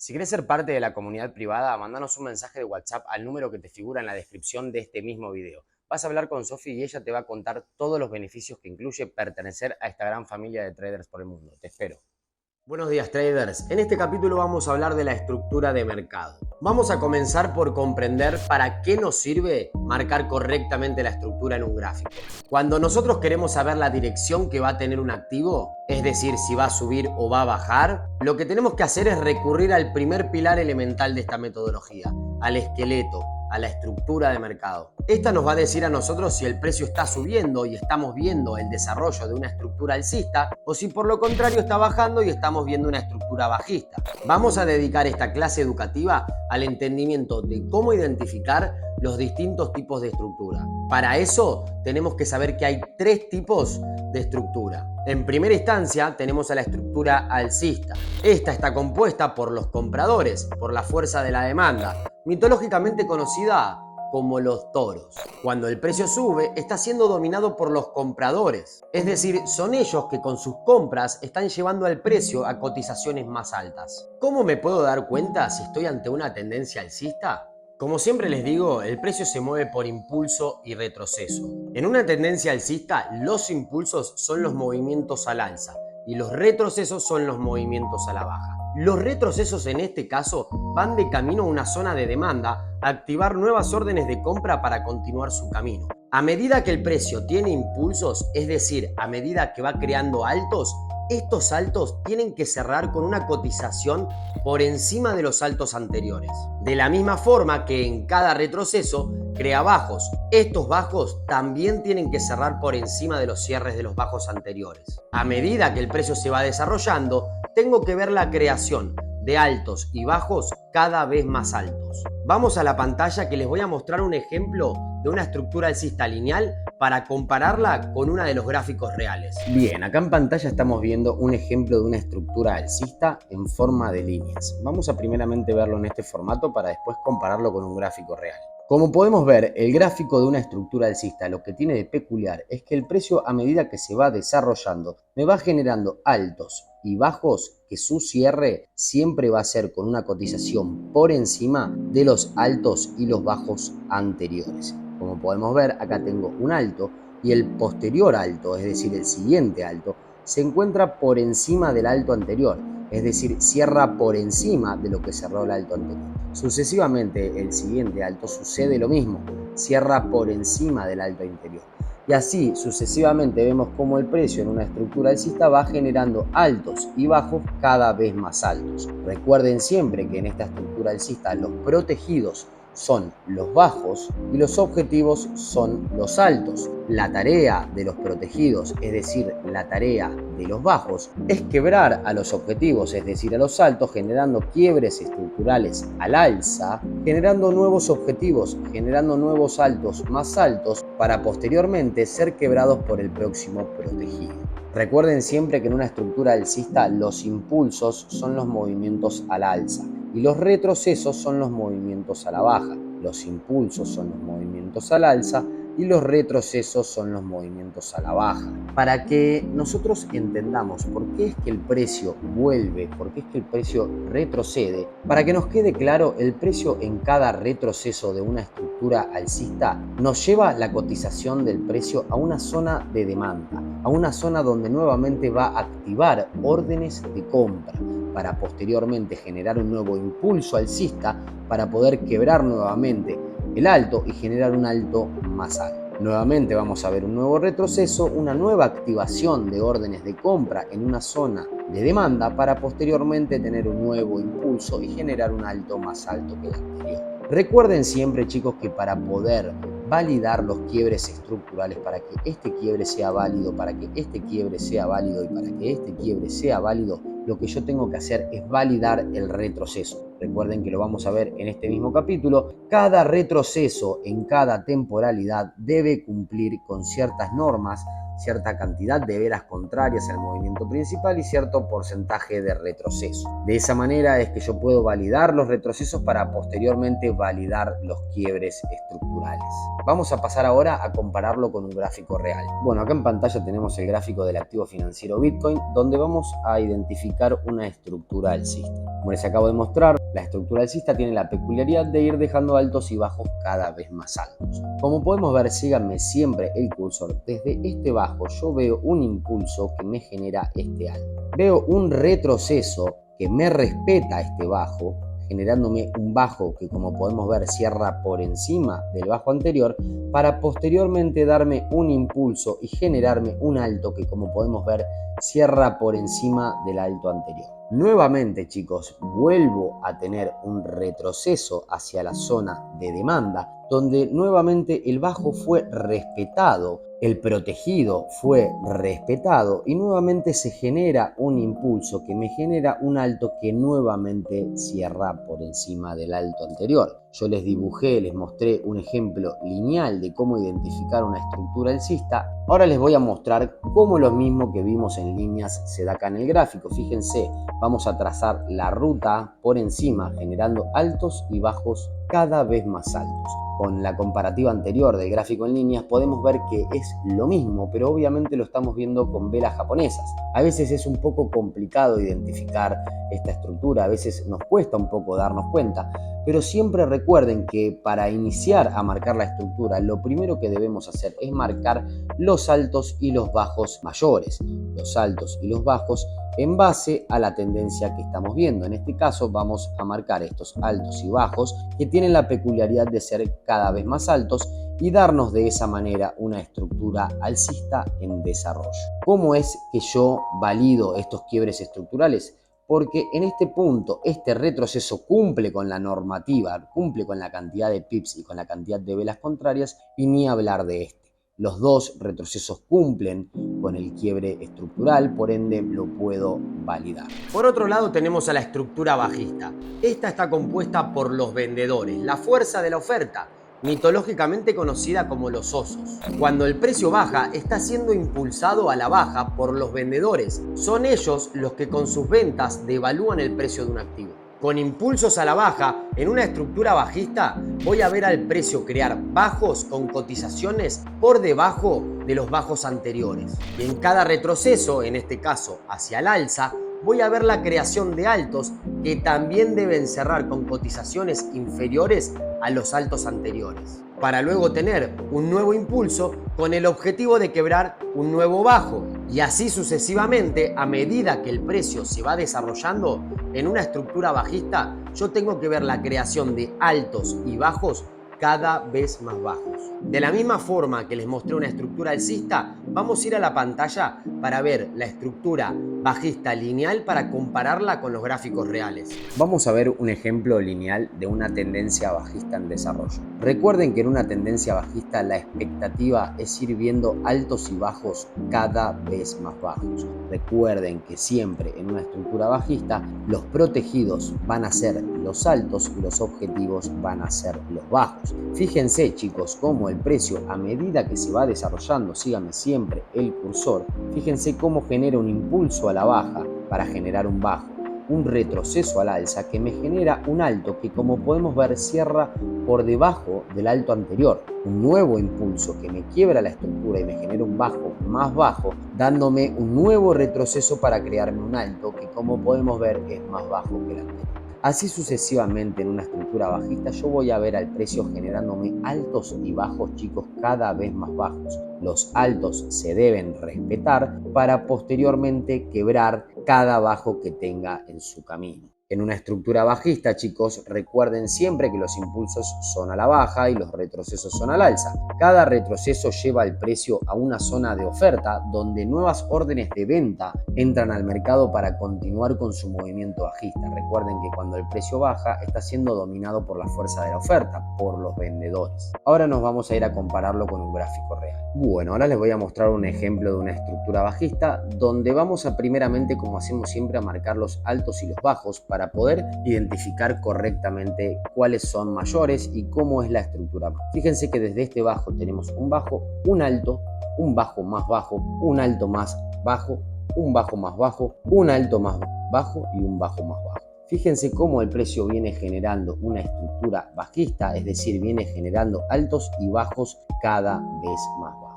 Si querés ser parte de la comunidad privada, mandanos un mensaje de WhatsApp al número que te figura en la descripción de este mismo video. Vas a hablar con Sofi y ella te va a contar todos los beneficios que incluye pertenecer a esta gran familia de traders por el mundo. Te espero. Buenos días, traders. En este capítulo vamos a hablar de la estructura de mercado. Vamos a comenzar por comprender para qué nos sirve marcar correctamente la estructura en un gráfico. Cuando nosotros queremos saber la dirección que va a tener un activo, es decir, si va a subir o va a bajar, lo que tenemos que hacer es recurrir al primer pilar elemental de esta metodología, al esqueleto, a la estructura de mercado. Esta nos va a decir a nosotros si el precio está subiendo y estamos viendo el desarrollo de una estructura alcista o si por lo contrario está bajando y estamos viendo una estructura bajista. Vamos a dedicar esta clase educativa al entendimiento de cómo identificar los distintos tipos de estructura. Para eso tenemos que saber que hay tres tipos de estructura. En primera instancia tenemos a la estructura alcista. Esta está compuesta por los compradores, por la fuerza de la demanda, mitológicamente conocida como los toros. Cuando el precio sube, está siendo dominado por los compradores. Es decir, son ellos que con sus compras están llevando al precio a cotizaciones más altas. ¿Cómo me puedo dar cuenta si estoy ante una tendencia alcista? Como siempre les digo, el precio se mueve por impulso y retroceso. En una tendencia alcista, los impulsos son los movimientos al alza y los retrocesos son los movimientos a la baja. Los retrocesos en este caso van de camino a una zona de demanda a activar nuevas órdenes de compra para continuar su camino. A medida que el precio tiene impulsos, es decir, a medida que va creando altos, estos altos tienen que cerrar con una cotización por encima de los altos anteriores. De la misma forma que en cada retroceso crea bajos. Estos bajos también tienen que cerrar por encima de los cierres de los bajos anteriores. A medida que el precio se va desarrollando, tengo que ver la creación de altos y bajos cada vez más altos. Vamos a la pantalla que les voy a mostrar un ejemplo de una estructura alcista lineal para compararla con una de los gráficos reales. Bien, acá en pantalla estamos viendo un ejemplo de una estructura alcista en forma de líneas. Vamos a primeramente verlo en este formato para después compararlo con un gráfico real. Como podemos ver, el gráfico de una estructura alcista lo que tiene de peculiar es que el precio a medida que se va desarrollando me va generando altos y bajos que su cierre siempre va a ser con una cotización por encima de los altos y los bajos anteriores. Como podemos ver, acá tengo un alto y el posterior alto, es decir, el siguiente alto, se encuentra por encima del alto anterior, es decir, cierra por encima de lo que cerró el alto anterior. Sucesivamente, el siguiente alto sucede lo mismo, cierra por encima del alto anterior. Y así sucesivamente vemos cómo el precio en una estructura alcista va generando altos y bajos cada vez más altos. Recuerden siempre que en esta estructura alcista los protegidos son los bajos y los objetivos son los altos. La tarea de los protegidos, es decir, la tarea de los bajos, es quebrar a los objetivos, es decir, a los altos, generando quiebres estructurales al alza, generando nuevos objetivos, generando nuevos altos más altos para posteriormente ser quebrados por el próximo protegido. Recuerden siempre que en una estructura alcista los impulsos son los movimientos al alza y los retrocesos son los movimientos a la baja. Los impulsos son los movimientos al alza y los retrocesos son los movimientos a la baja. Para que nosotros entendamos por qué es que el precio vuelve, por qué es que el precio retrocede, para que nos quede claro, el precio en cada retroceso de una estructura alcista nos lleva la cotización del precio a una zona de demanda, a una zona donde nuevamente va a activar órdenes de compra para posteriormente generar un nuevo impulso alcista para poder quebrar nuevamente el alto y generar un alto más alto. Nuevamente vamos a ver un nuevo retroceso, una nueva activación de órdenes de compra en una zona de demanda para posteriormente tener un nuevo impulso y generar un alto más alto que el anterior. Recuerden siempre, chicos, que para poder validar los quiebres estructurales, para que este quiebre sea válido, para que este quiebre sea válido y para que este quiebre sea válido, lo que yo tengo que hacer es validar el retroceso. Recuerden que lo vamos a ver en este mismo capítulo. Cada retroceso en cada temporalidad debe cumplir con ciertas normas cierta cantidad de velas contrarias al movimiento principal y cierto porcentaje de retroceso. De esa manera es que yo puedo validar los retrocesos para posteriormente validar los quiebres estructurales. Vamos a pasar ahora a compararlo con un gráfico real. Bueno, acá en pantalla tenemos el gráfico del activo financiero Bitcoin, donde vamos a identificar una estructura alcista. Como les acabo de mostrar, la estructura alcista tiene la peculiaridad de ir dejando altos y bajos cada vez más altos. Como podemos ver, síganme siempre el cursor. Desde este bajo yo veo un impulso que me genera este alto. Veo un retroceso que me respeta este bajo, generándome un bajo que, como podemos ver, cierra por encima del bajo anterior, para posteriormente darme un impulso y generarme un alto que, como podemos ver, cierra por encima del alto anterior. Nuevamente, chicos, vuelvo a tener un retroceso hacia la zona de demanda, donde nuevamente el bajo fue respetado, el protegido fue respetado y nuevamente se genera un impulso que me genera un alto que nuevamente cierra por encima del alto anterior. Yo les dibujé, les mostré un ejemplo lineal de cómo identificar una estructura alcista. Ahora les voy a mostrar cómo lo mismo que vimos en líneas se da acá en el gráfico. Fíjense, vamos a trazar la ruta por encima, generando altos y bajos cada vez más altos. Con la comparativa anterior del gráfico en líneas podemos ver que es lo mismo, pero obviamente lo estamos viendo con velas japonesas. A veces es un poco complicado identificar esta estructura, a veces nos cuesta un poco darnos cuenta, pero siempre recuerden que para iniciar a marcar la estructura, lo primero que debemos hacer es marcar los altos y los bajos mayores, los altos y los bajos en base a la tendencia que estamos viendo. En este caso vamos a marcar estos altos y bajos que tienen la peculiaridad de ser cada vez más altos y darnos de esa manera una estructura alcista en desarrollo. ¿Cómo es que yo valido estos quiebres estructurales? Porque en este punto este retroceso cumple con la normativa, cumple con la cantidad de pips y con la cantidad de velas contrarias, y ni hablar de este. Los dos retrocesos cumplen con el quiebre estructural, por ende lo puedo validar. Por otro lado tenemos a la estructura bajista. Esta está compuesta por los vendedores, la fuerza de la oferta, mitológicamente conocida como los osos. Cuando el precio baja, está siendo impulsado a la baja por los vendedores. Son ellos los que con sus ventas devalúan el precio de un activo. Con impulsos a la baja, en una estructura bajista, voy a ver al precio crear bajos con cotizaciones por debajo de los bajos anteriores. Y en cada retroceso, en este caso hacia el alza, voy a ver la creación de altos que también deben cerrar con cotizaciones inferiores a los altos anteriores, para luego tener un nuevo impulso con el objetivo de quebrar un nuevo bajo, y así sucesivamente. A medida que el precio se va desarrollando en una estructura bajista, yo tengo que ver la creación de altos y bajos cada vez más bajos. De la misma forma que les mostré una estructura alcista, vamos a ir a la pantalla para ver la estructura bajista lineal para compararla con los gráficos reales. Vamos a ver un ejemplo lineal de una tendencia bajista en desarrollo. Recuerden que en una tendencia bajista la expectativa es ir viendo altos y bajos cada vez más bajos. Recuerden que siempre en una estructura bajista los protegidos van a ser los altos y los objetivos van a ser los bajos. Fíjense, chicos, cómo el precio, a medida que se va desarrollando, síganme siempre el cursor, fíjense cómo genera un impulso a la baja para generar un bajo, un retroceso al alza que me genera un alto que, como podemos ver, cierra por debajo del alto anterior, un nuevo impulso que me quiebra la estructura y me genera un bajo más bajo, dándome un nuevo retroceso para crearme un alto que, como podemos ver, es más bajo que el anterior. Así sucesivamente en una estructura bajista yo voy a ver al precio generándome altos y bajos, chicos, cada vez más bajos. Los altos se deben respetar para posteriormente quebrar cada bajo que tenga en su camino. En una estructura bajista, chicos, recuerden siempre que los impulsos son a la baja y los retrocesos son al alza. Cada retroceso lleva el precio a una zona de oferta donde nuevas órdenes de venta entran al mercado para continuar con su movimiento bajista. Recuerden que cuando el precio baja está siendo dominado por la fuerza de la oferta, por los vendedores. Ahora nos vamos a ir a compararlo con un gráfico real. Bueno, ahora les voy a mostrar un ejemplo de una estructura bajista donde vamos a primeramente, como hacemos siempre, a marcar los altos y los bajos para poder identificar correctamente cuáles son mayores y cómo es la estructura. Fíjense que desde este bajo tenemos un bajo, un alto un bajo más bajo, un alto más bajo, un bajo más bajo, un alto más bajo y un bajo más bajo. Fíjense cómo el precio viene generando una estructura bajista, es decir, viene generando altos y bajos cada vez más bajos.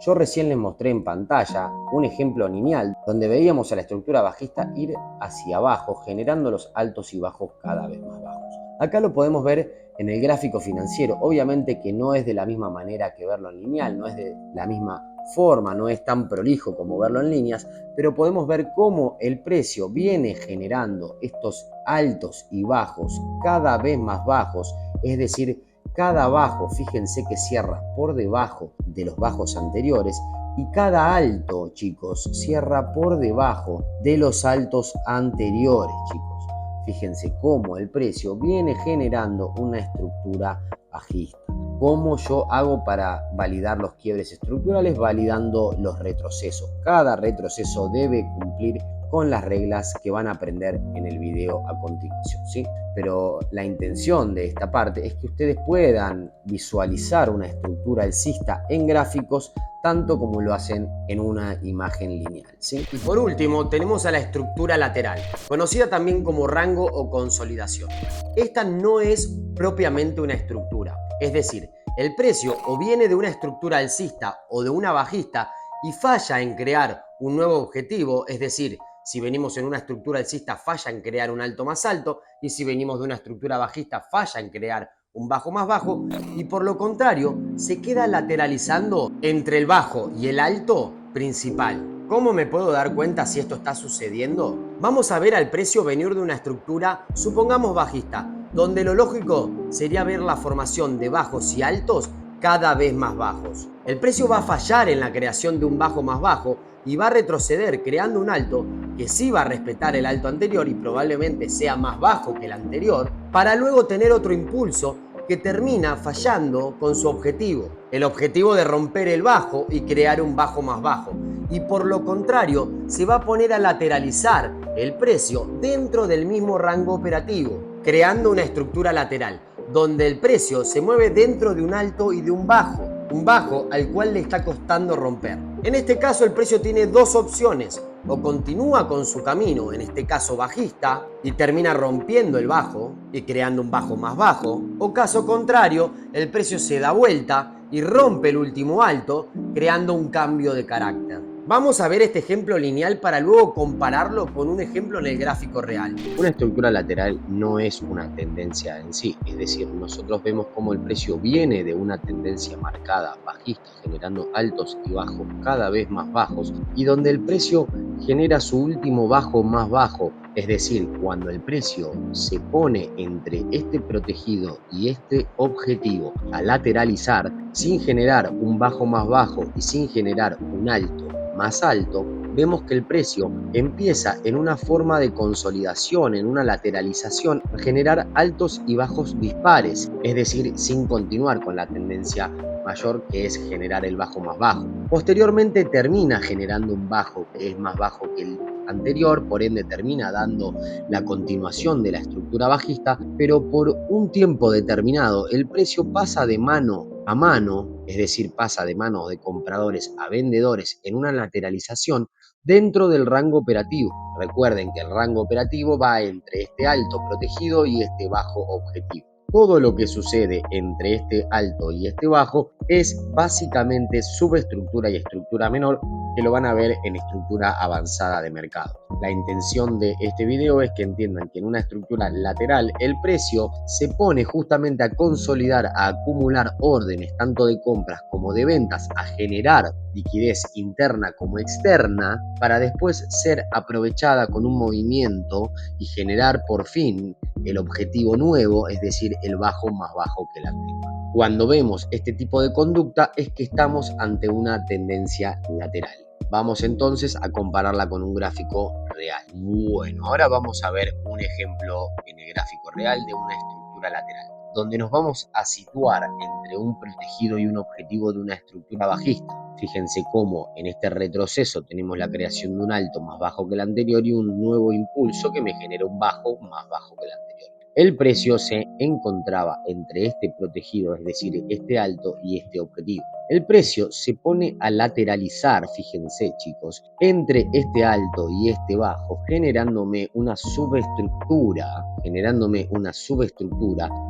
Yo recién les mostré en pantalla un ejemplo lineal donde veíamos a la estructura bajista ir hacia abajo, generando los altos y bajos cada vez más bajos. Acá lo podemos ver en el gráfico financiero. Obviamente que no es de la misma manera que verlo en lineal, no es de la misma forma, no es tan prolijo como verlo en líneas, pero podemos ver cómo el precio viene generando estos altos y bajos cada vez más bajos, es decir, cada bajo, fíjense que cierra por debajo de los bajos anteriores y cada alto, chicos, cierra por debajo de los altos anteriores, chicos. Fíjense cómo el precio viene generando una estructura bajista. ¿Cómo yo hago para validar los quiebres estructurales? Validando los retrocesos. Cada retroceso debe cumplir con las reglas que van a aprender en el video a continuación, ¿sí? Pero la intención de esta parte es que ustedes puedan visualizar una estructura alcista en gráficos tanto como lo hacen en una imagen lineal, ¿sí? Y por último tenemos a la estructura lateral, conocida también como rango o consolidación. Esta no es propiamente una estructura, es decir, el precio o viene de una estructura alcista o de una bajista y falla en crear un nuevo objetivo, es decir, si venimos en una estructura alcista falla en crear un alto más alto y si venimos de una estructura bajista falla en crear un bajo más bajo y por lo contrario se queda lateralizando entre el bajo y el alto principal. ¿Cómo me puedo dar cuenta si esto está sucediendo? Vamos a ver al precio venir de una estructura, supongamos bajista, donde lo lógico sería ver la formación de bajos y altos cada vez más bajos. El precio va a fallar en la creación de un bajo más bajo y va a retroceder creando un alto que sí va a respetar el alto anterior y probablemente sea más bajo que el anterior, para luego tener otro impulso que termina fallando con su objetivo, el objetivo de romper el bajo y crear un bajo más bajo. Y por lo contrario, se va a poner a lateralizar el precio dentro del mismo rango operativo, creando una estructura lateral, donde el precio se mueve dentro de un alto y de un bajo al cual le está costando romper. En este caso el precio tiene dos opciones, o continúa con su camino, en este caso bajista, y termina rompiendo el bajo y creando un bajo más bajo, o caso contrario, el precio se da vuelta y rompe el último alto, creando un cambio de carácter. Vamos a ver este ejemplo lineal para luego compararlo con un ejemplo en el gráfico real. Una estructura lateral no es una tendencia en sí, es decir, nosotros vemos cómo el precio viene de una tendencia marcada bajista, generando altos y bajos cada vez más bajos, y donde el precio genera su último bajo más bajo, es decir, cuando el precio se pone entre este protegido y este objetivo a lateralizar, sin generar un bajo más bajo y sin generar un alto más alto, vemos que el precio empieza en una forma de consolidación, en una lateralización, a generar altos y bajos dispares, es decir, sin continuar con la tendencia mayor que es generar el bajo más bajo. Posteriormente termina generando un bajo que es más bajo que el anterior, por ende termina dando la continuación de la estructura bajista, pero por un tiempo determinado el precio pasa de mano a mano, es decir, pasa de manos de compradores a vendedores en una lateralización dentro del rango operativo. Recuerden que el rango operativo va entre este alto protegido y este bajo objetivo. Todo lo que sucede entre este alto y este bajo es básicamente subestructura y estructura menor, que lo van a ver en estructura avanzada de mercado. La intención de este video es que entiendan que en una estructura lateral el precio se pone justamente a consolidar, a acumular órdenes tanto de compras como de ventas, a generar liquidez interna como externa para después ser aprovechada con un movimiento y generar por fin el objetivo nuevo, es decir, el bajo más bajo que el anterior. Cuando vemos este tipo de conducta es que estamos ante una tendencia lateral. Vamos entonces a compararla con un gráfico real. Bueno, ahora vamos a ver un ejemplo en el gráfico real de una estructura lateral, donde nos vamos a situar entre un protegido y un objetivo de una estructura bajista. Fíjense cómo en este retroceso tenemos la creación de un alto más bajo que el anterior y un nuevo impulso que me genera un bajo más bajo que el anterior. El precio se encontraba entre este protegido, es decir, este alto y este objetivo. El precio se pone a lateralizar, fíjense chicos, entre este alto y este bajo, generándome una subestructura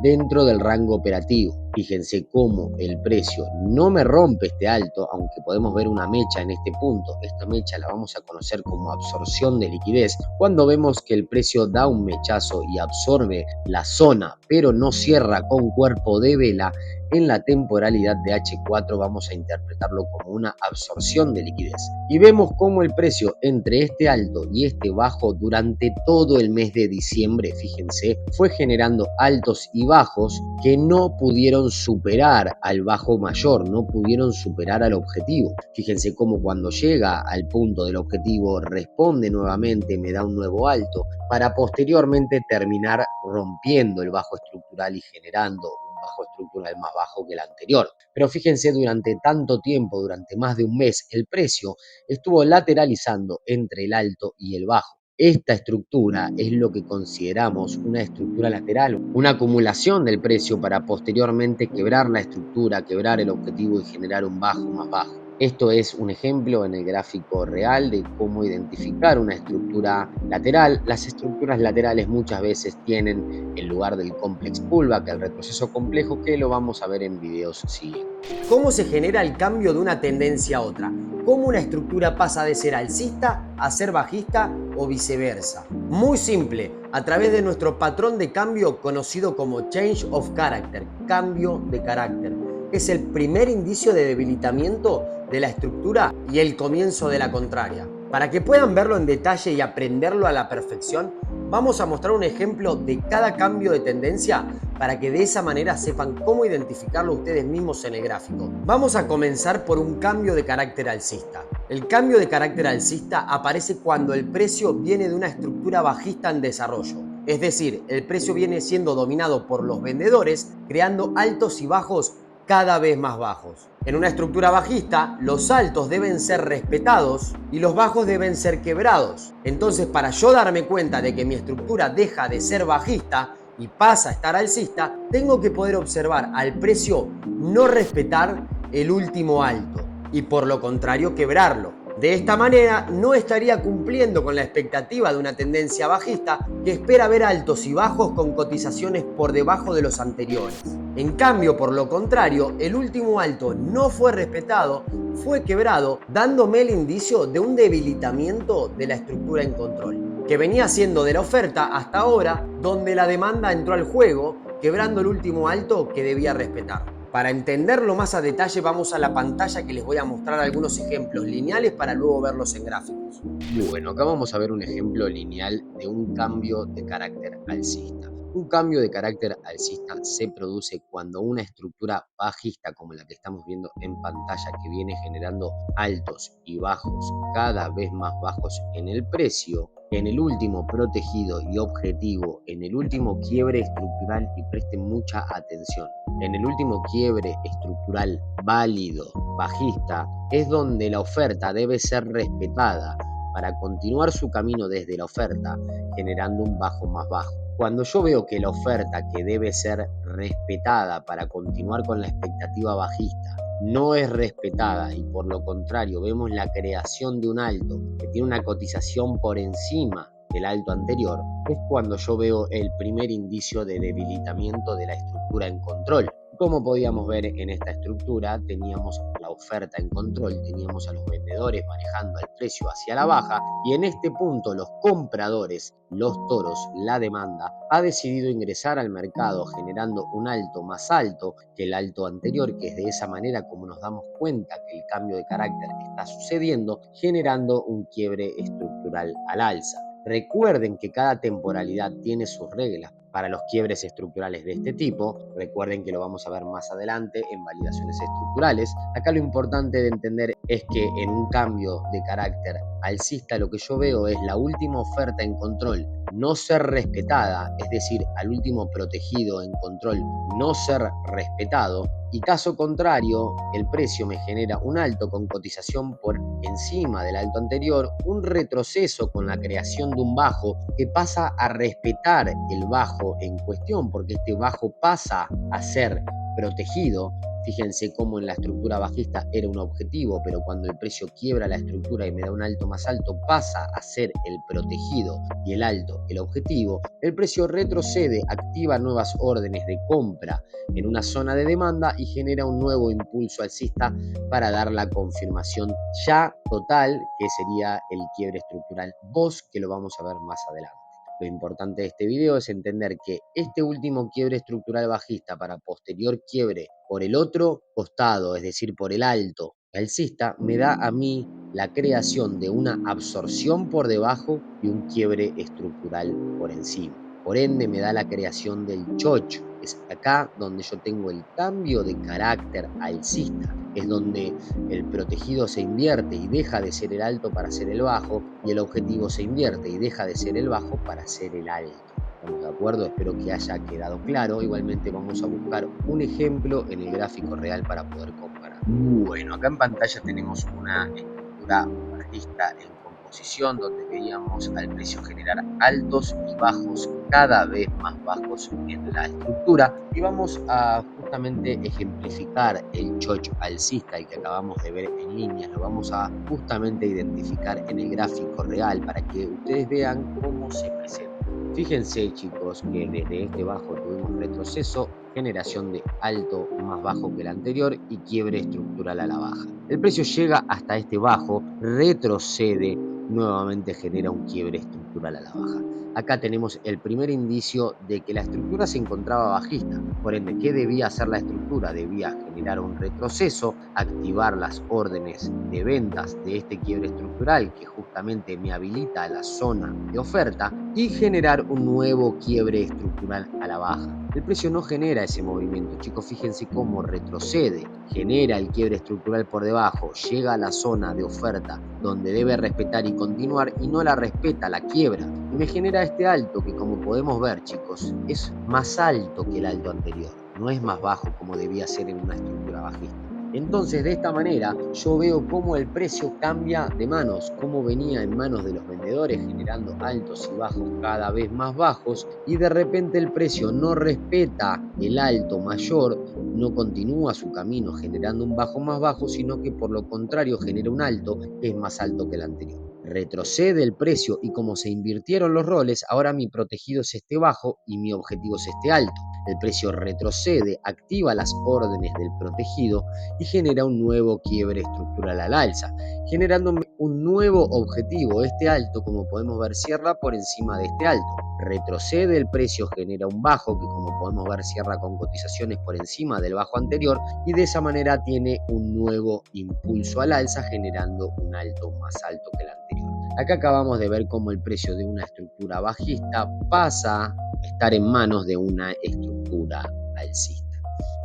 dentro del rango operativo. Fíjense cómo el precio no me rompe este alto, aunque podemos ver una mecha en este punto. Esta mecha la vamos a conocer como absorción de liquidez, cuando vemos que el precio da un mechazo y absorbe la zona, pero no cierra con cuerpo de vela. En la temporalidad de H4 vamos a interpretarlo como una absorción de liquidez. Y vemos cómo el precio entre este alto y este bajo durante todo el mes de diciembre, fíjense, fue generando altos y bajos que no pudieron superar al bajo mayor, no pudieron superar al objetivo. Fíjense cómo cuando llega al punto del objetivo responde nuevamente, me da un nuevo alto, para posteriormente terminar rompiendo el bajo estructural y generando bajo estructural más bajo que el anterior. Pero fíjense, durante tanto tiempo, durante más de un mes, el precio estuvo lateralizando entre el alto y el bajo. Esta estructura es lo que consideramos una estructura lateral, una acumulación del precio para posteriormente quebrar la estructura, quebrar el objetivo y generar un bajo más bajo. Esto es un ejemplo en el gráfico real de cómo identificar una estructura lateral. Las estructuras laterales muchas veces tienen, en lugar del complex pullback, el retroceso complejo, que lo vamos a ver en videos siguientes. ¿Cómo se genera el cambio de una tendencia a otra? ¿Cómo una estructura pasa de ser alcista a ser bajista o viceversa? Muy simple, a través de nuestro patrón de cambio conocido como Change of Character, cambio de carácter. Es el primer indicio de debilitamiento de la estructura y el comienzo de la contraria. Para que puedan verlo en detalle y aprenderlo a la perfección, vamos a mostrar un ejemplo de cada cambio de tendencia para que de esa manera sepan cómo identificarlo ustedes mismos en el gráfico. Vamos a comenzar por un cambio de carácter alcista. El cambio de carácter alcista aparece cuando el precio viene de una estructura bajista en desarrollo. Es decir, el precio viene siendo dominado por los vendedores, creando altos y bajos cada vez más bajos. En una estructura bajista, los altos deben ser respetados y los bajos deben ser quebrados. Entonces, para yo darme cuenta de que mi estructura deja de ser bajista y pasa a estar alcista, tengo que poder observar al precio no respetar el último alto y por lo contrario quebrarlo. De esta manera no estaría cumpliendo con la expectativa de una tendencia bajista que espera ver altos y bajos con cotizaciones por debajo de los anteriores. En cambio, por lo contrario, el último alto no fue respetado, fue quebrado, dándome el indicio de un debilitamiento de la estructura en control, que venía siendo de la oferta hasta ahora, donde la demanda entró al juego, quebrando el último alto que debía respetar. Para entenderlo más a detalle, vamos a la pantalla que les voy a mostrar algunos ejemplos lineales para luego verlos en gráficos. Bueno, acá vamos a ver un ejemplo lineal de un cambio de carácter alcista. Un cambio de carácter alcista se produce cuando una estructura bajista como la que estamos viendo en pantalla, que viene generando altos y bajos cada vez más bajos en el precio, en el último protegido y objetivo, en el último quiebre estructural, y presten mucha atención, en el último quiebre estructural válido, bajista, es donde la oferta debe ser respetada para continuar su camino desde la oferta, generando un bajo más bajo. Cuando yo veo que la oferta que debe ser respetada para continuar con la expectativa bajista no es respetada y por lo contrario vemos la creación de un alto que tiene una cotización por encima del alto anterior, es cuando yo veo el primer indicio de debilitamiento de la estructura en control. Como podíamos ver en esta estructura, teníamos la oferta en control, teníamos a los vendedores manejando el precio hacia la baja y en este punto los compradores, los toros, la demanda, ha decidido ingresar al mercado generando un alto más alto que el alto anterior, que es de esa manera como nos damos cuenta que el cambio de carácter está sucediendo, generando un quiebre estructural al alza. Recuerden que cada temporalidad tiene sus reglas para los quiebres estructurales de este tipo. Recuerden que lo vamos a ver más adelante en validaciones estructurales. Acá lo importante de entender es que en un cambio de carácter alcista lo que yo veo es la última oferta en control no ser respetada, es decir, al último protegido en control no ser respetado, y caso contrario, el precio me genera un alto con cotización por encima del alto anterior, un retroceso con la creación de un bajo que pasa a respetar el bajo en cuestión, porque este bajo pasa a ser protegido. Fíjense cómo en la estructura bajista era un objetivo, pero cuando el precio quiebra la estructura y me da un alto más alto, pasa a ser el protegido y el alto el objetivo. El precio retrocede, activa nuevas órdenes de compra en una zona de demanda y genera un nuevo impulso alcista para dar la confirmación ya total, que sería el quiebre estructural BOS, que lo vamos a ver más adelante. Lo importante de este video es entender que este último quiebre estructural bajista para posterior quiebre por el otro costado, es decir, por el alto alcista, me da a mí la creación de una absorción por debajo y un quiebre estructural por encima. Por ende, me da la creación del chocho. Es acá donde yo tengo el cambio de carácter alcista. Es donde el protegido se invierte y deja de ser el alto para ser el bajo, y el objetivo se invierte y deja de ser el bajo para ser el alto. ¿Estamos de acuerdo? Espero que haya quedado claro. Igualmente vamos a buscar un ejemplo en el gráfico real para poder comparar. Bueno, acá en pantalla tenemos una estructura bajista en composición donde veíamos al precio generar altos y bajos cada vez más bajos en la estructura, y vamos a justamente ejemplificar el chocho alcista, el que acabamos de ver en líneas, lo vamos a justamente identificar en el gráfico real para que ustedes vean cómo se presenta. Fíjense, chicos, que desde este bajo tuvimos retroceso, generación de alto más bajo que el anterior y quiebre estructural a la baja. El precio llega hasta este bajo, retrocede, nuevamente genera un quiebre estructural a la baja. Acá tenemos el primer indicio de que la estructura se encontraba bajista. Por ende, ¿qué debía hacer la estructura? Debía generar un retroceso, activar las órdenes de ventas de este quiebre estructural que justamente me habilita la zona de oferta y generar un nuevo quiebre estructural a la baja. El precio no genera ese movimiento, chicos, fíjense cómo retrocede, genera el quiebre estructural por debajo, llega a la zona de oferta donde debe respetar y continuar y no la respeta, la quiebra. Y me genera este alto que, como podemos ver, chicos, es más alto que el alto anterior, no es más bajo como debía ser en una estructura bajista. Entonces, de esta manera, yo veo cómo el precio cambia de manos, cómo venía en manos de los vendedores generando altos y bajos cada vez más bajos, y de repente el precio no respeta el alto mayor, no continúa su camino generando un bajo más bajo, sino que por lo contrario genera un alto que es más alto que el anterior. Retrocede el precio y como se invirtieron los roles, ahora mi protegido es este bajo y mi objetivo es este alto. El precio retrocede, activa las órdenes del protegido y genera un nuevo quiebre estructural al alza, generándome un nuevo objetivo. Este alto, como podemos ver, cierra por encima de este alto. Retrocede el precio, genera un bajo que, como podemos ver, cierra con cotizaciones por encima del bajo anterior, y de esa manera tiene un nuevo impulso al alza, generando un alto más alto que el anterior. Acá acabamos de ver cómo el precio de una estructura bajista pasa a estar en manos de una estructura alcista.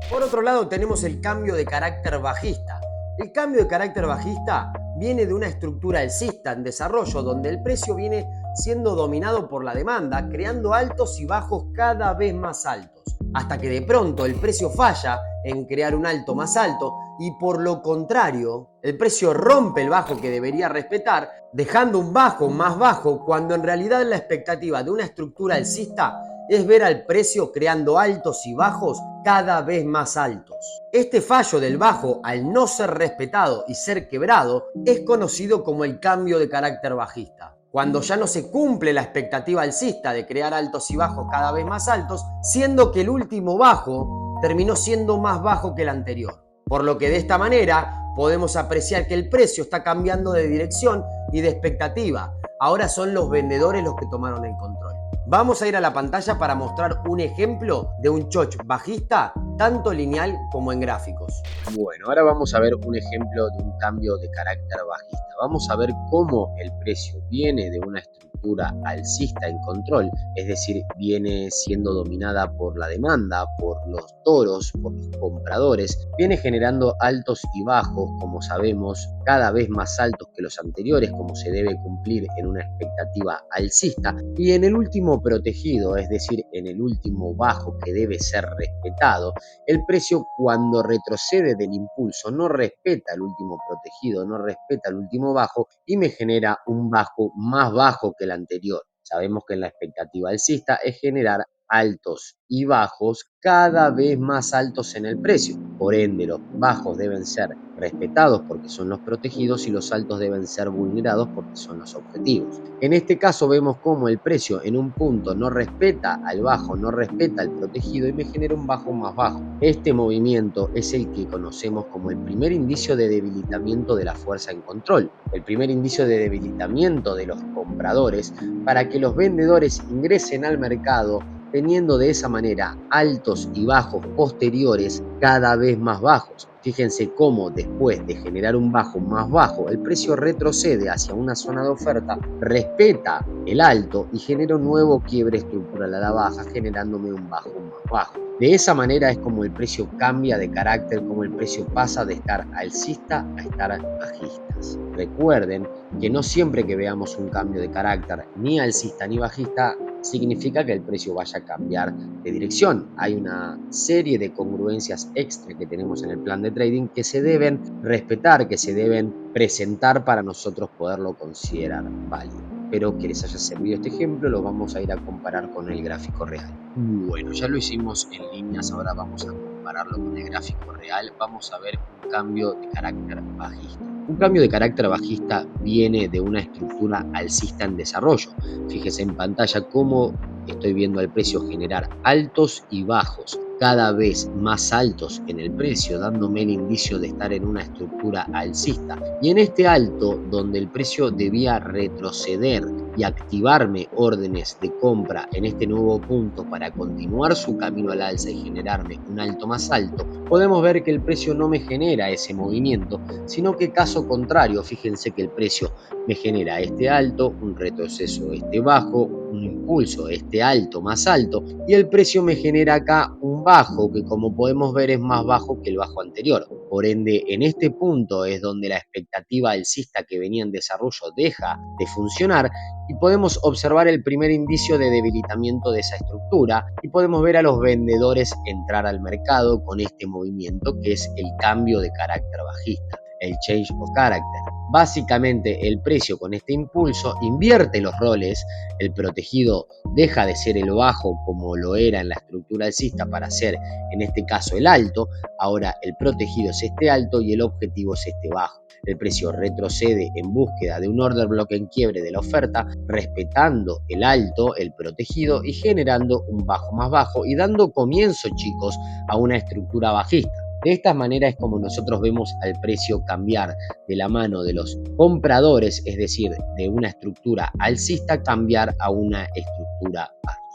Por otro lado, tenemos el cambio de carácter bajista. El cambio de carácter bajista viene de una estructura alcista en desarrollo, donde el precio viene siendo dominado por la demanda, creando altos y bajos cada vez más altos, hasta que de pronto el precio falla en crear un alto más alto y, por lo contrario, el precio rompe el bajo que debería respetar, dejando un bajo más bajo, cuando en realidad la expectativa de una estructura alcista es ver al precio creando altos y bajos cada vez más altos. Este fallo del bajo, al no ser respetado y ser quebrado, es conocido como el cambio de carácter bajista. Cuando ya no se cumple la expectativa alcista de crear altos y bajos cada vez más altos, siendo que el último bajo terminó siendo más bajo que el anterior. Por lo que de esta manera podemos apreciar que el precio está cambiando de dirección y de expectativa. Ahora son los vendedores los que tomaron el control. Vamos a ir a la pantalla para mostrar un ejemplo de un choch bajista, tanto lineal como en gráficos. Bueno, ahora vamos a ver un ejemplo de un cambio de carácter bajista. Vamos a ver cómo el precio viene de una estructura estructura alcista en control, es decir, viene siendo dominada por la demanda, por los toros, por los compradores, viene generando altos y bajos, como sabemos, cada vez más altos que los anteriores, como se debe cumplir en una expectativa alcista, y en el último protegido, es decir, en el último bajo que debe ser respetado, el precio cuando retrocede del impulso no respeta el último protegido, no respeta el último bajo y me genera un bajo más bajo que el anterior. Sabemos que en la expectativa alcista es generar altos y bajos cada vez más altos en el precio. Por ende, los bajos deben ser respetados porque son los protegidos y los altos deben ser vulnerados porque son los objetivos. En este caso vemos cómo el precio en un punto no respeta al bajo, no respeta al protegido y me genera un bajo más bajo. Este movimiento es el que conocemos como el primer indicio de debilitamiento de la fuerza en control, el primer indicio de debilitamiento de los compradores para que los vendedores ingresen al mercado teniendo de esa manera altos y bajos posteriores cada vez más bajos. Fíjense cómo después de generar un bajo más bajo, el precio retrocede hacia una zona de oferta, respeta el alto y genera un nuevo quiebre estructural a la baja, generándome un bajo más bajo. De esa manera es como el precio cambia de carácter, como el precio pasa de estar alcista a estar bajistas. Recuerden que no siempre que veamos un cambio de carácter ni alcista ni bajista significa que el precio vaya a cambiar de dirección. Hay una serie de congruencias extra que tenemos en el plan de trading que se deben respetar, que se deben presentar para nosotros poderlo considerar válido. Espero que les haya servido este ejemplo, lo vamos a ir a comparar con el gráfico real. Bueno, ya lo hicimos en líneas, ahora vamos a compararlo con el gráfico real. Vamos a ver un cambio de carácter bajista. Un cambio de carácter bajista viene de una estructura alcista en desarrollo. Fíjese en pantalla cómo estoy viendo al precio generar altos y bajos, cada vez más altos en el precio, dándome el indicio de estar en una estructura alcista. Y en este alto, donde el precio debía retroceder y activarme órdenes de compra en este nuevo punto para continuar su camino al alza y generarme un alto más alto, podemos ver que el precio no me genera ese movimiento, sino que caso contrario, fíjense que el precio me genera este alto, un retroceso este bajo, un impulso este alto más alto y el precio me genera acá un bajo que como podemos ver es más bajo que el bajo anterior. Por ende, en este punto es donde la expectativa alcista que venía en desarrollo deja de funcionar y podemos observar el primer indicio de debilitamiento de esa estructura y podemos ver a los vendedores entrar al mercado con este movimiento que es el cambio de carácter bajista, el change of character. Básicamente el precio con este impulso invierte los roles, el protegido deja de ser el bajo como lo era en la estructura alcista para ser en este caso el alto, ahora el protegido es este alto y el objetivo es este bajo. El precio retrocede en búsqueda de un order block en quiebre de la oferta, respetando el alto, el protegido y generando un bajo más bajo y dando comienzo, chicos, a una estructura bajista. De esta manera es como nosotros vemos al precio cambiar de la mano de los compradores, es decir, de una estructura alcista cambiar a una estructura bajista.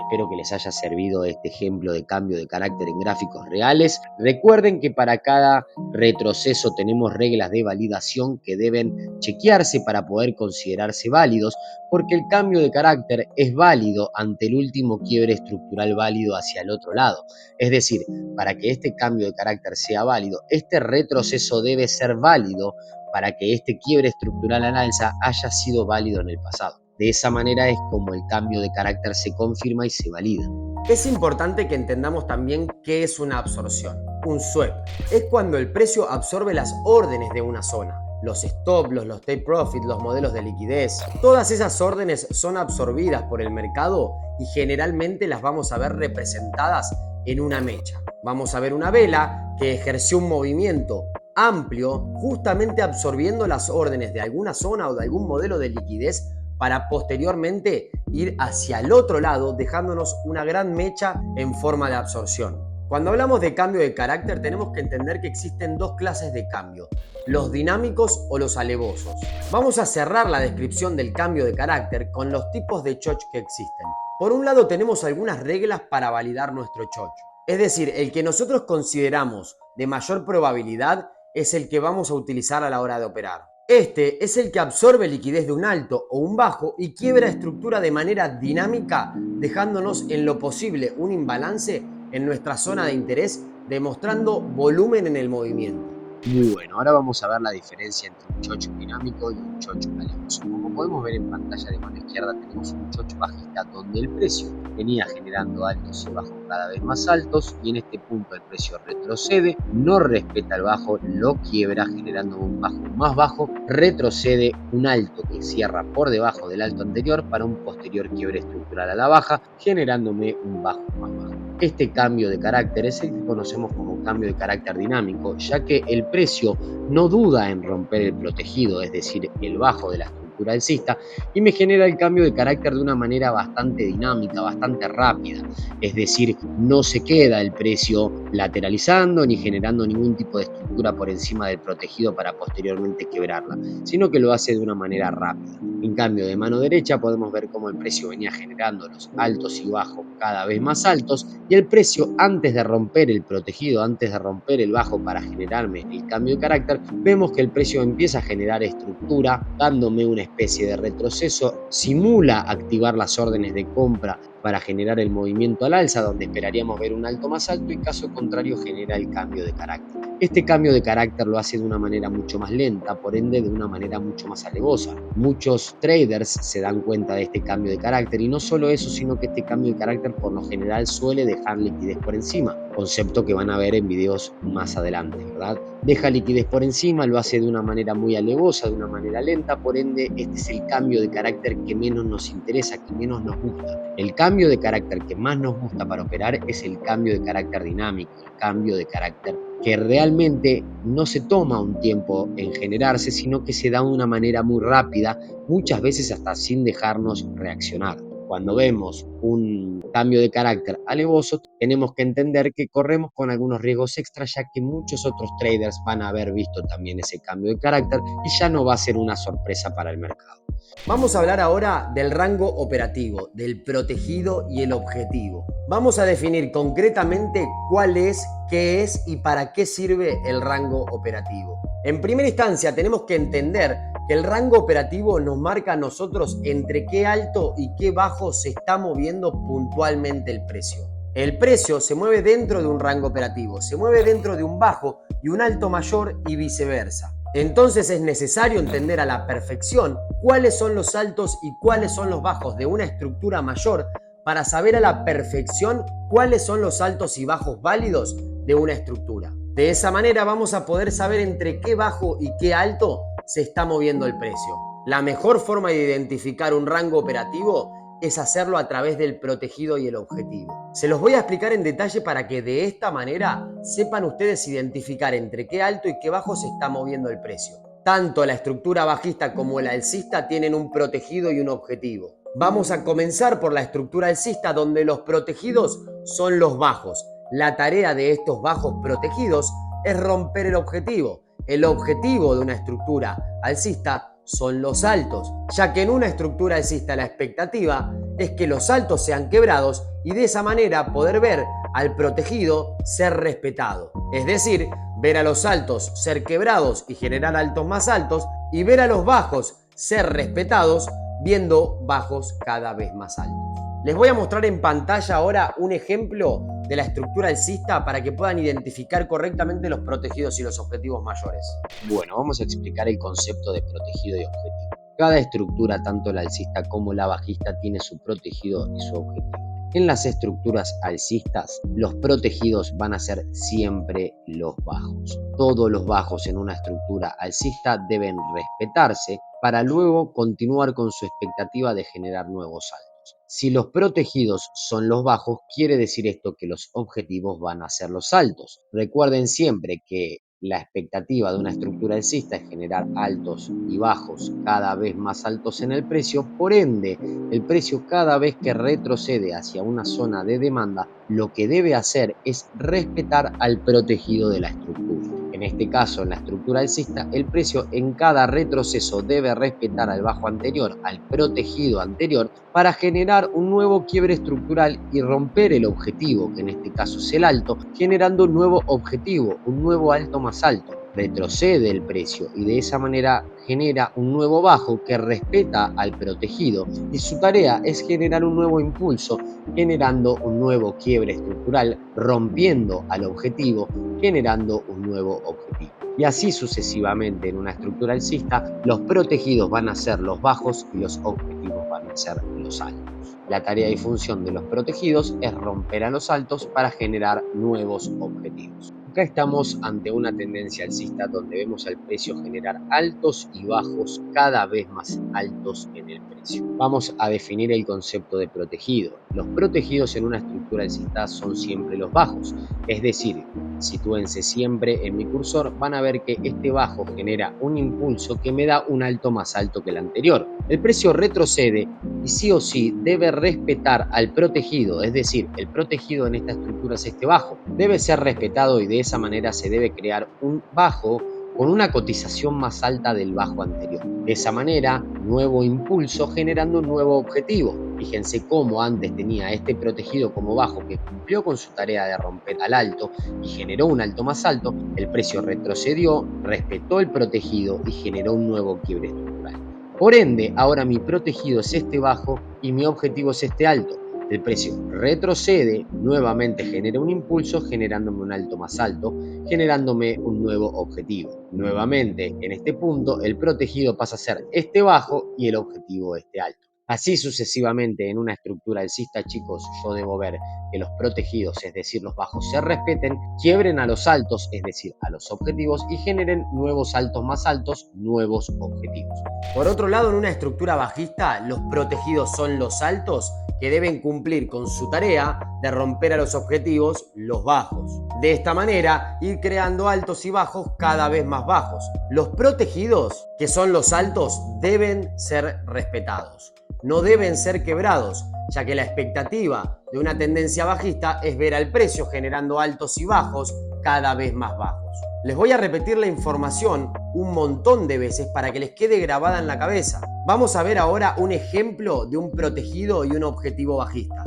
Espero que les haya servido este ejemplo de cambio de carácter en gráficos reales. Recuerden que para cada retroceso tenemos reglas de validación que deben chequearse para poder considerarse válidos, porque el cambio de carácter es válido ante el último quiebre estructural válido hacia el otro lado. Es decir, para que este cambio de carácter sea válido, este retroceso debe ser válido para que este quiebre estructural al alza haya sido válido en el pasado. De esa manera es como el cambio de carácter se confirma y se valida. Es importante que entendamos también qué es una absorción. Un sweep es cuando el precio absorbe las órdenes de una zona. Los stop, los take profit, los modelos de liquidez, todas esas órdenes son absorbidas por el mercado y generalmente las vamos a ver representadas en una mecha. Vamos a ver una vela que ejerció un movimiento amplio justamente absorbiendo las órdenes de alguna zona o de algún modelo de liquidez para posteriormente ir hacia el otro lado, dejándonos una gran mecha en forma de absorción. Cuando hablamos de cambio de carácter, tenemos que entender que existen dos clases de cambio, los dinámicos o los alevosos. Vamos a cerrar la descripción del cambio de carácter con los tipos de choch que existen. Por un lado, tenemos algunas reglas para validar nuestro choch. Es decir, el que nosotros consideramos de mayor probabilidad es el que vamos a utilizar a la hora de operar. Este es el que absorbe liquidez de un alto o un bajo y quiebra estructura de manera dinámica, dejándonos en lo posible un imbalance en nuestra zona de interés, demostrando volumen en el movimiento. Muy bueno, ahora vamos a ver la diferencia entre un chocho dinámico y un chocho alevoso. Como podemos ver en pantalla de mano izquierda, tenemos un chocho bajista donde el precio venía generando altos y bajos cada vez más altos, y en este punto el precio retrocede, no respeta el bajo, lo quiebra generando un bajo más bajo, retrocede un alto que cierra por debajo del alto anterior para un posterior quiebre estructural a la baja, generándome un bajo más bajo. Este cambio de carácter es el que conocemos como cambio de carácter dinámico, ya que el precio no duda en romper el protegido, es decir, el bajo de la estructura alcista, y me genera el cambio de carácter de una manera bastante dinámica, bastante rápida. Es decir, no se queda el precio lateralizando ni generando ningún tipo de estructura por encima del protegido para posteriormente quebrarla, sino que lo hace de una manera rápida. En cambio, de mano derecha podemos ver cómo el precio venía generando los altos y bajos cada vez más altos, y el precio, antes de romper el protegido, antes de romper el bajo para generarme el cambio de carácter, vemos que el precio empieza a generar estructura, dándome una especie de retroceso, simula activar las órdenes de compra para generar el movimiento al alza, donde esperaríamos ver un alto más alto, y caso contrario genera el cambio de carácter. Este cambio de carácter lo hace de una manera mucho más lenta, por ende de una manera mucho más alevosa. Muchos traders se dan cuenta de este cambio de carácter, y no solo eso, sino que este cambio de carácter por lo general suele dejar liquidez por encima, concepto que van a ver en videos más adelante, ¿verdad? Deja liquidez por encima, lo hace de una manera muy alevosa, de una manera lenta, por ende este es el cambio de carácter que menos nos interesa, que menos nos gusta. El cambio de carácter que más nos gusta para operar es el cambio de carácter dinámico, el cambio de carácter que realmente no se toma un tiempo en generarse, sino que se da de una manera muy rápida, muchas veces hasta sin dejarnos reaccionar. Cuando vemos un cambio de carácter alevoso, tenemos que entender que corremos con algunos riesgos extra, ya que muchos otros traders van a haber visto también ese cambio de carácter y ya no va a ser una sorpresa para el mercado. Vamos a hablar ahora del rango operativo, del protegido y el objetivo. Vamos a definir concretamente cuál es, qué es y para qué sirve el rango operativo. En primera instancia tenemos que entender que el rango operativo nos marca a nosotros entre qué alto y qué bajo se está moviendo puntualmente el precio. El precio se mueve dentro de un rango operativo, se mueve dentro de un bajo y un alto mayor y viceversa. Entonces es necesario entender a la perfección cuáles son los altos y cuáles son los bajos de una estructura mayor para saber a la perfección cuáles son los altos y bajos válidos de una estructura. De esa manera vamos a poder saber entre qué bajo y qué alto se está moviendo el precio. La mejor forma de identificar un rango operativo es hacerlo a través del protegido y el objetivo. Se los voy a explicar en detalle para que de esta manera sepan ustedes identificar entre qué alto y qué bajo se está moviendo el precio. Tanto la estructura bajista como la alcista tienen un protegido y un objetivo. Vamos a comenzar por la estructura alcista, donde los protegidos son los bajos. La tarea de estos bajos protegidos es romper el objetivo. El objetivo de una estructura alcista son los altos, ya que en una estructura alcista la expectativa es que los altos sean quebrados y de esa manera poder ver al protegido ser respetado. Es decir, ver a los altos ser quebrados y generar altos más altos, y ver a los bajos ser respetados viendo bajos cada vez más altos. Les voy a mostrar en pantalla ahora un ejemplo de la estructura alcista para que puedan identificar correctamente los protegidos y los objetivos mayores. Bueno, vamos a explicar el concepto de protegido y objetivo. Cada estructura, tanto la alcista como la bajista, tiene su protegido y su objetivo. En las estructuras alcistas, los protegidos van a ser siempre los bajos. Todos los bajos en una estructura alcista deben respetarse para luego continuar con su expectativa de generar nuevos altos. Si los protegidos son los bajos, quiere decir esto que los objetivos van a ser los altos. Recuerden siempre que la expectativa de una estructura alcista es generar altos y bajos cada vez más altos en el precio. Por ende, el precio, cada vez que retrocede hacia una zona de demanda, lo que debe hacer es respetar al protegido de la estructura. En este caso, en la estructura alcista, el precio en cada retroceso debe respetar al bajo anterior, al protegido anterior, para generar un nuevo quiebre estructural y romper el objetivo, que en este caso es el alto, generando un nuevo objetivo, un nuevo alto más alto. retrocede el precio y de esa manera genera un nuevo bajo que respeta al protegido y su tarea es generar un nuevo impulso, generando un nuevo quiebre estructural, rompiendo al objetivo, generando un nuevo objetivo. Y así sucesivamente en una estructura alcista, los protegidos van a ser los bajos y los objetivos van a ser los altos. La tarea y función de los protegidos es romper a los altos para generar nuevos objetivos. Acá estamos ante una tendencia alcista donde vemos al precio generar altos y bajos cada vez más altos en el precio. Vamos a definir el concepto de protegido. Los protegidos en una estructura alcista son siempre los bajos, es decir, sitúense siempre en mi cursor, van a ver que este bajo genera un impulso que me da un alto más alto que el anterior. El precio retrocede y sí o sí debe respetar al protegido, es decir, el protegido en esta estructura es este bajo. Debe ser respetado y de esa manera se debe crear un bajo con una cotización más alta del bajo anterior. De esa manera, nuevo impulso generando un nuevo objetivo. Fíjense cómo antes tenía este protegido como bajo que cumplió con su tarea de romper al alto y generó un alto más alto, el precio retrocedió, respetó el protegido y generó un nuevo quiebre estructural. Por ende, ahora mi protegido es este bajo y mi objetivo es este alto. El precio retrocede, nuevamente genera un impulso generándome un alto más alto, generándome un nuevo objetivo. Nuevamente, en este punto, el protegido pasa a ser este bajo y el objetivo este alto. Así sucesivamente en una estructura alcista, chicos, yo debo ver que los protegidos, es decir, los bajos, se respeten, quiebren a los altos, es decir, a los objetivos, y generen nuevos altos más altos, nuevos objetivos. Por otro lado, en una estructura bajista, los protegidos son los altos que deben cumplir con su tarea de romper a los objetivos, los bajos. De esta manera, ir creando altos y bajos cada vez más bajos. Los protegidos, que son los altos, deben ser respetados. No deben ser quebrados, ya que la expectativa de una tendencia bajista es ver al precio generando altos y bajos cada vez más bajos. Les voy a repetir la información un montón de veces para que les quede grabada en la cabeza. Vamos a ver ahora un ejemplo de un protegido y un objetivo bajista.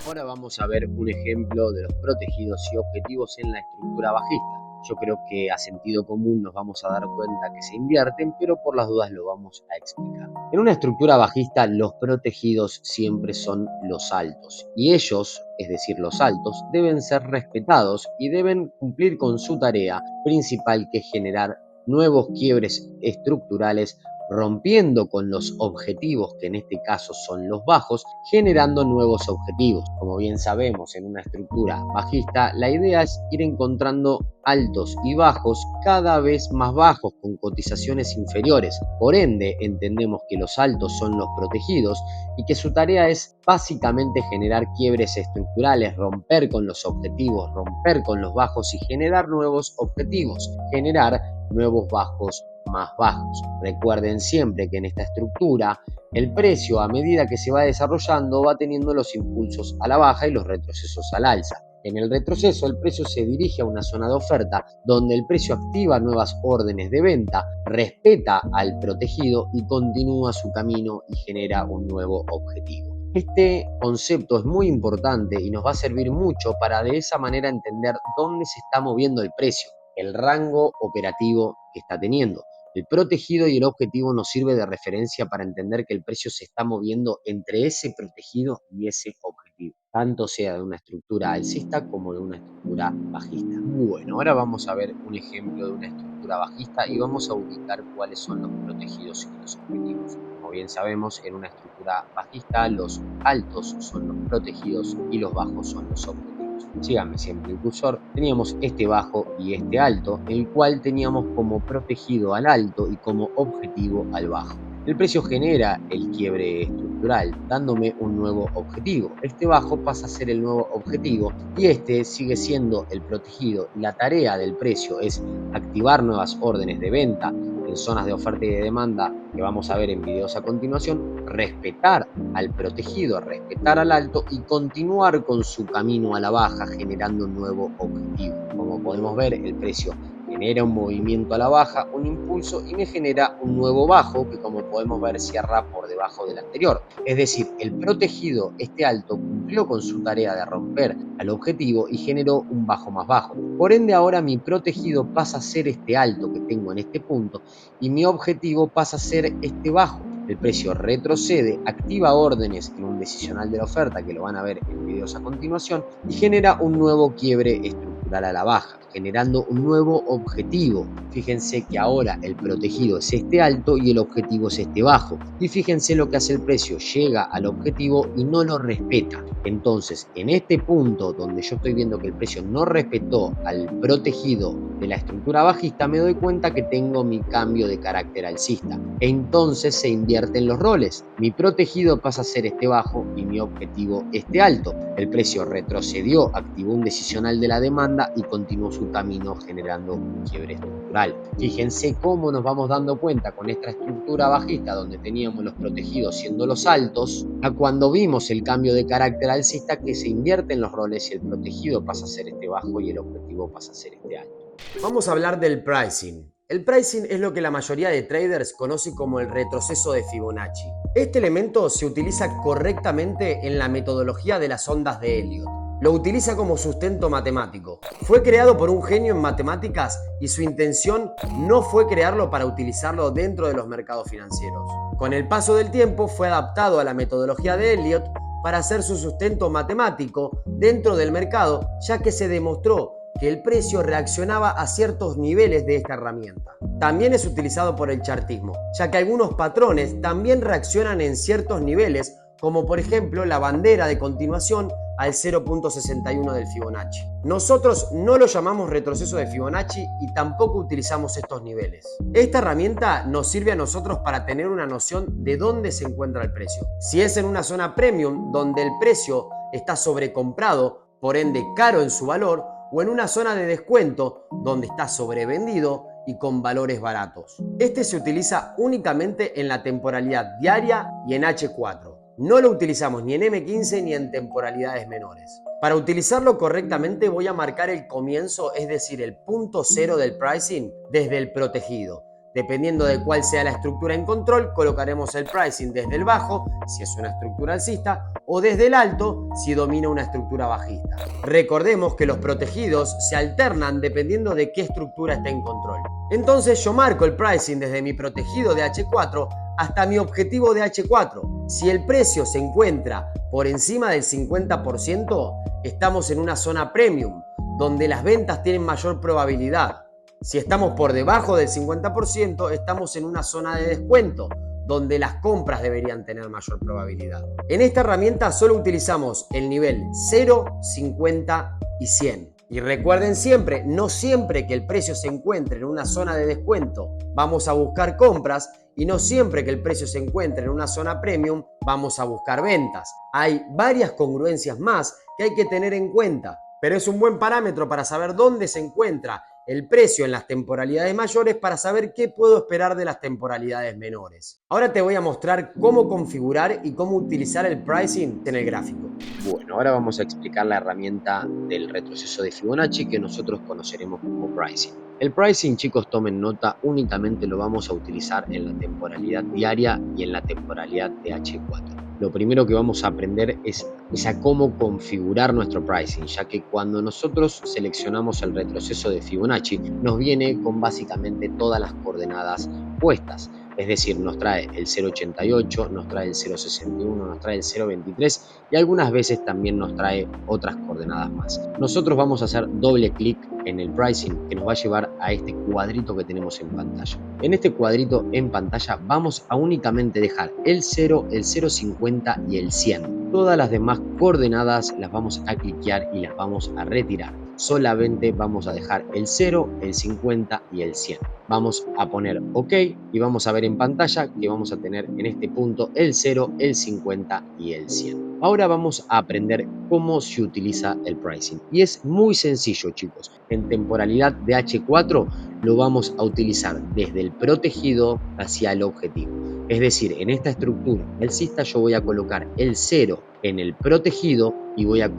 Ahora vamos a ver un ejemplo de los protegidos y objetivos en la estructura bajista. Yo creo que a sentido común nos vamos a dar cuenta que se invierten, pero por las dudas lo vamos a explicar. En una estructura bajista, los protegidos siempre son los altos y ellos, es decir, los altos, deben ser respetados y deben cumplir con su tarea principal, que es generar nuevos quiebres estructurales, rompiendo con los objetivos, que en este caso son los bajos, generando nuevos objetivos. Como bien sabemos, en una estructura bajista, la idea es ir encontrando altos y bajos cada vez más bajos con cotizaciones inferiores. Por ende, entendemos que los altos son los protegidos y que su tarea es básicamente generar quiebres estructurales, romper con los objetivos, romper con los bajos y generar nuevos objetivos, generar nuevos bajos más bajos. Recuerden siempre que en esta estructura el precio, a medida que se va desarrollando, va teniendo los impulsos a la baja y los retrocesos al alza. En el retroceso, el precio se dirige a una zona de oferta donde el precio activa nuevas órdenes de venta, respeta al protegido y continúa su camino y genera un nuevo objetivo. Este concepto es muy importante y nos va a servir mucho para de esa manera entender dónde se está moviendo el precio, el rango operativo que está teniendo. El protegido y el objetivo nos sirve de referencia para entender que el precio se está moviendo entre ese protegido y ese objetivo, tanto sea de una estructura alcista como de una estructura bajista. Bueno, ahora vamos a ver un ejemplo de una estructura bajista y vamos a ubicar cuáles son los protegidos y los objetivos. Como bien sabemos, en una estructura bajista los altos son los protegidos y los bajos son los objetivos. Síganme siempre el cursor. Teníamos este bajo y este alto, el cual teníamos como protegido al alto y como objetivo al bajo. El precio genera el quiebre estructural, dándome un nuevo objetivo. Este bajo pasa a ser el nuevo objetivo y este sigue siendo el protegido. La tarea del precio es activar nuevas órdenes de venta en zonas de oferta y de demanda que vamos a ver en videos a continuación, respetar al protegido, respetar al alto y continuar con su camino a la baja generando un nuevo objetivo. Como podemos ver, el precio genera un movimiento a la baja, un impulso y me genera un nuevo bajo que, como podemos ver, cierra por debajo del anterior. Es decir, el protegido, este alto, cumplió con su tarea de romper al objetivo y generó un bajo más bajo. Por ende, ahora mi protegido pasa a ser este alto que tengo en este punto y mi objetivo pasa a ser este bajo. El precio retrocede, activa órdenes en un decisional de la oferta, que lo van a ver en videos a continuación, y genera un nuevo quiebre estructural a la baja, generando un nuevo objetivo. Fíjense que ahora el protegido es este alto y el objetivo es este bajo. Y fíjense lo que hace el precio, llega al objetivo y no lo respeta. Entonces, en este punto donde yo estoy viendo que el precio no respetó al protegido de la estructura bajista, me doy cuenta que tengo mi cambio de carácter alcista. Entonces se invierten los roles. Mi protegido pasa a ser este bajo y mi objetivo este alto. El precio retrocedió, activó un decisional de la demanda y continuó su camino generando un quiebre estructural. Fíjense cómo nos vamos dando cuenta con esta estructura bajista donde teníamos los protegidos siendo los altos, a cuando vimos el cambio de carácter alcista, que se invierten los roles y el protegido pasa a ser este bajo y el objetivo pasa a ser este alto. Vamos a hablar del pricing. El pricing es lo que la mayoría de traders conoce como el retroceso de Fibonacci. Este elemento se utiliza correctamente en la metodología de las ondas de Elliott. Lo utiliza como sustento matemático. Fue creado por un genio en matemáticas y su intención no fue crearlo para utilizarlo dentro de los mercados financieros. Con el paso del tiempo fue adaptado a la metodología de Elliott para hacer su sustento matemático dentro del mercado, ya que se demostró que el precio reaccionaba a ciertos niveles de esta herramienta. También es utilizado por el chartismo, ya que algunos patrones también reaccionan en ciertos niveles, como por ejemplo la bandera de continuación al 0.61 del Fibonacci. Nosotros no lo llamamos retroceso de Fibonacci y tampoco utilizamos estos niveles. Esta herramienta nos sirve a nosotros para tener una noción de dónde se encuentra el precio. Si es en una zona premium donde el precio está sobrecomprado, por ende caro en su valor, o en una zona de descuento donde está sobrevendido y con valores baratos. Este se utiliza únicamente en la temporalidad diaria y en H4. No lo utilizamos ni en M15 ni en temporalidades menores. Para utilizarlo correctamente voy a marcar el comienzo, es decir, el punto cero del pricing desde el protegido. Dependiendo de cuál sea la estructura en control, colocaremos el pricing desde el bajo, si es una estructura alcista, o desde el alto, si domina una estructura bajista. Recordemos que los protegidos se alternan dependiendo de qué estructura está en control. Entonces yo marco el pricing desde mi protegido de H4 hasta mi objetivo de H4. Si el precio se encuentra por encima del 50%, estamos en una zona premium, donde las ventas tienen mayor probabilidad. Si estamos por debajo del 50%, estamos en una zona de descuento, donde las compras deberían tener mayor probabilidad. En esta herramienta solo utilizamos el nivel 0, 50 y 100. Y recuerden siempre, no siempre que el precio se encuentre en una zona de descuento vamos a buscar compras, y no siempre que el precio se encuentre en una zona premium vamos a buscar ventas. Hay varias congruencias más que hay que tener en cuenta, pero es un buen parámetro para saber dónde se encuentra el precio en las temporalidades mayores para saber qué puedo esperar de las temporalidades menores. Ahora te voy a mostrar cómo configurar y cómo utilizar el pricing en el gráfico. Bueno, ahora vamos a explicar la herramienta del retroceso de Fibonacci que nosotros conoceremos como pricing. El pricing, chicos, tomen nota, únicamente lo vamos a utilizar en la temporalidad diaria y en la temporalidad de H4. Lo primero que vamos a aprender es a cómo configurar nuestro pricing, ya que cuando nosotros seleccionamos el retroceso de Fibonacci, nos viene con básicamente todas las coordenadas puestas. Es decir, nos trae el 0.88, nos trae el 0.61, nos trae el 0.23 y algunas veces también nos trae otras coordenadas más. Nosotros vamos a hacer doble clic en el pricing que nos va a llevar a este cuadrito que tenemos en pantalla. En este cuadrito en pantalla vamos a únicamente dejar el 0, el 0.50 y el 100. Todas las demás coordenadas las vamos a cliquear y las vamos a retirar. Solamente vamos a dejar el 0, el 50 y el 100. Vamos a poner OK y vamos a ver en pantalla que vamos a tener en este punto el 0, el 50 y el 100. Ahora vamos a aprender cómo se utiliza el pricing. Y es muy sencillo, chicos. En temporalidad de H4 lo vamos a utilizar desde el protegido hacia el objetivo. Es decir, en esta estructura alcista yo voy a colocar el 0 en el protegido y voy a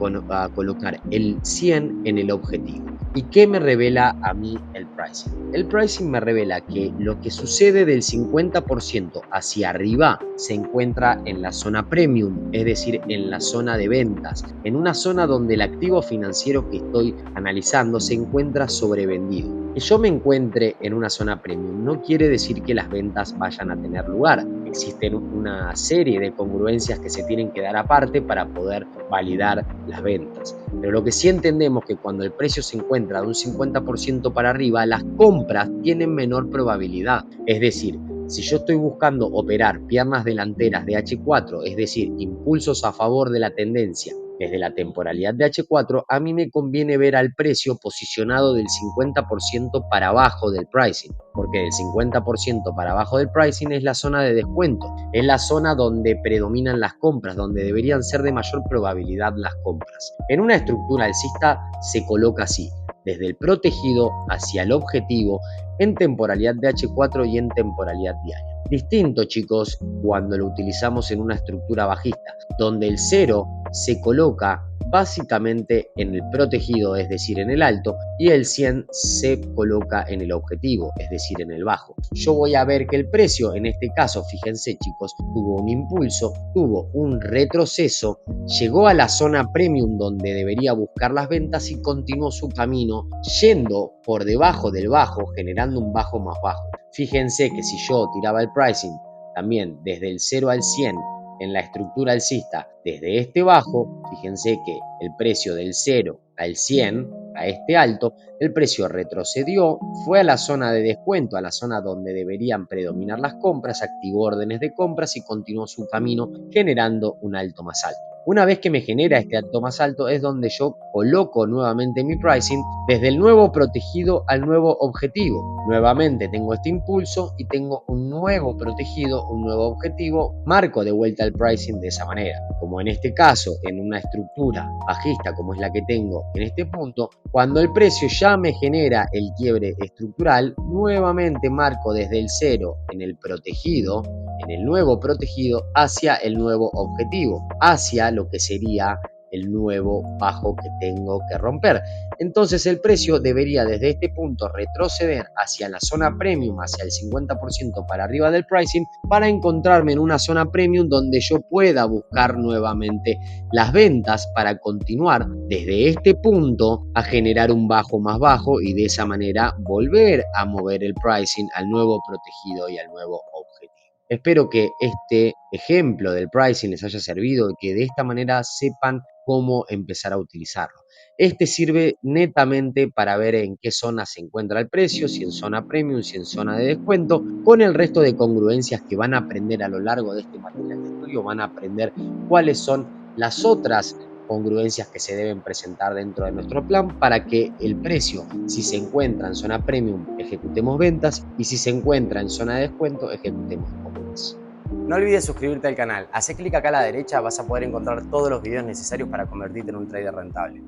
colocar el 100 en el objetivo. ¿Y qué me revela a mí el pricing? El pricing me revela que lo que sucede del 50% hacia arriba se encuentra en la zona premium, es decir, en la zona de ventas, en una zona donde el activo financiero que estoy analizando se encuentra sobrevendido. Que yo me encuentre en una zona premium no quiere decir que las ventas vayan a tener lugar. Existen una serie de congruencias que se tienen que dar aparte para poder validar las ventas. Pero lo que sí entendemos que cuando el precio se encuentra de un 50% para arriba, las compras tienen menor probabilidad. Es decir, si yo estoy buscando operar piernas delanteras de H4, es decir, impulsos a favor de la tendencia desde la temporalidad de H4, a mí me conviene ver al precio posicionado del 50% para abajo del pricing, porque del 50% para abajo del pricing es la zona de descuento, es la zona donde predominan las compras, donde deberían ser de mayor probabilidad las compras. En una estructura alcista se coloca así, desde el protegido hacia el objetivo, en temporalidad de H4 y en temporalidad diaria. Distinto, chicos, cuando lo utilizamos en una estructura bajista, donde el 0 se coloca básicamente en el protegido, es decir, en el alto, y el 100 se coloca en el objetivo, es decir, en el bajo. Yo voy a ver que el precio, en este caso, fíjense, chicos, tuvo un impulso, tuvo un retroceso, llegó a la zona premium donde debería buscar las ventas y continuó su camino yendo por debajo del bajo, generando un bajo más bajo. Fíjense que si yo tiraba el pricing también desde el 0 al 100 en la estructura alcista, desde este bajo, fíjense que el precio del 0 al 100, a este alto, el precio retrocedió, fue a la zona de descuento, a la zona donde deberían predominar las compras, activó órdenes de compras y continuó su camino generando un alto más alto. Una vez que me genera este alto más alto es donde yo coloco nuevamente mi pricing desde el nuevo protegido al nuevo objetivo. Nuevamente tengo este impulso y tengo un nuevo protegido, un nuevo objetivo, marco de vuelta el pricing de esa manera. Como en este caso, en una estructura bajista como es la que tengo en este punto, cuando el precio ya me genera el quiebre estructural, nuevamente marco desde el 0 en el protegido, en el nuevo protegido, hacia el nuevo objetivo, hacia lo que sería el nuevo bajo que tengo que romper. Entonces el precio debería desde este punto retroceder hacia la zona premium, hacia el 50% para arriba del pricing, para encontrarme en una zona premium donde yo pueda buscar nuevamente las ventas para continuar desde este punto a generar un bajo más bajo y de esa manera volver a mover el pricing al nuevo protegido y al nuevo objetivo. Espero que este ejemplo del pricing les haya servido y que de esta manera sepan cómo empezar a utilizarlo. Este sirve netamente para ver en qué zona se encuentra el precio, si en zona premium, si en zona de descuento, con el resto de congruencias que van a aprender a lo largo de este material de estudio, van a aprender cuáles son las otras congruencias que se deben presentar dentro de nuestro plan para que el precio, si se encuentra en zona premium, ejecutemos ventas y si se encuentra en zona de descuento, ejecutemos compras. No olvides suscribirte al canal, haz clic acá a la derecha, vas a poder encontrar todos los videos necesarios para convertirte en un trader rentable.